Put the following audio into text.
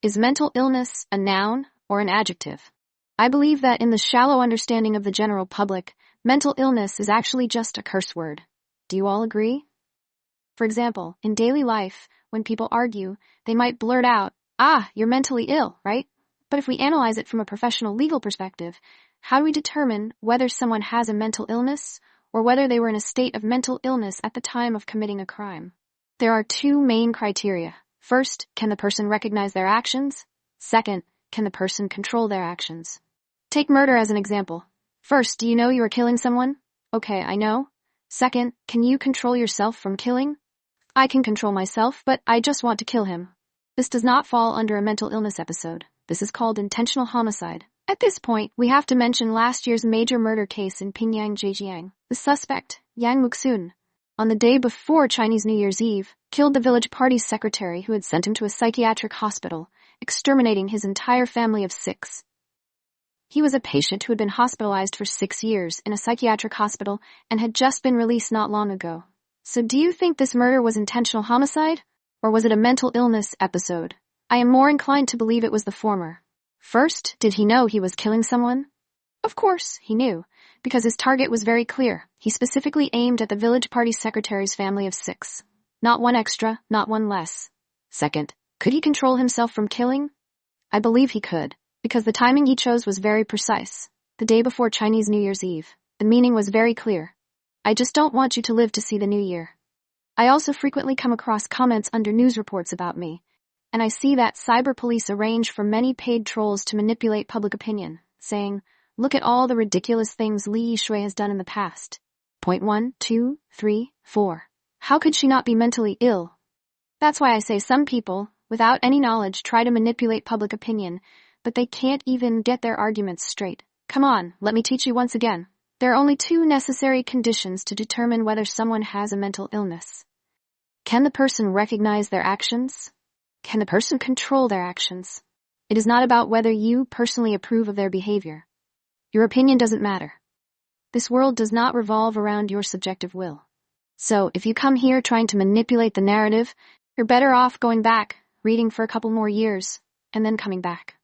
Is mental illness a noun or an adjective? I believe that in the shallow understanding of the general public, mental illness is actually just a curse word. Do you all agree? For example, in daily life, when people argue, they might blurt out, you're mentally ill, right? But if we analyze it from a professional legal perspective, how do we determine whether someone has a mental illness or whether they were in a state of mental illness at the time of committing a crime? There are two main criteria. First, can the person recognize their actions? Second, can the person control their actions? Take murder as an example. First, do you know you are killing someone? Okay, I know. Second, can you control yourself from killing? I can control myself, but I just want to kill him. This does not fall under a mental illness episode. This is called intentional homicide. At this point, we have to mention last year's major murder case in Pingyang, Zhejiang. The suspect, Yang Muxun, on the day before Chinese New Year's Eve, killed the village party's secretary who had sent him to a psychiatric hospital, exterminating his entire family of 6. He was a patient who had been hospitalized for 6 years in a psychiatric hospital and had just been released not long ago. So do you think this murder was intentional homicide? Or was it a mental illness episode? I am more inclined to believe it was the former. First, did he know he was killing someone? Of course, he knew, because his target was very clear. He specifically aimed at the village party secretary's family of 6. Not one extra, not one less. Second, could he control himself from killing? I believe he could, because the timing he chose was very precise. The day before Chinese New Year's Eve. The meaning was very clear. I just don't want you to live to see the new year. I also frequently come across comments under news reports about me, and I see that cyber police arrange for many paid trolls to manipulate public opinion, saying, look at all the ridiculous things Li Yixue has done in the past. Point 1, 2, 3, 4. How could she not be mentally ill? That's why I say some people, without any knowledge, try to manipulate public opinion, but they can't even get their arguments straight. Come on, let me teach you once again. There are only 2 necessary conditions to determine whether someone has a mental illness. Can the person recognize their actions? Can the person control their actions? It is not about whether you personally approve of their behavior. Your opinion doesn't matter. This world does not revolve around your subjective will. So, if you come here trying to manipulate the narrative, you're better off going back, reading for a couple more years, and then coming back.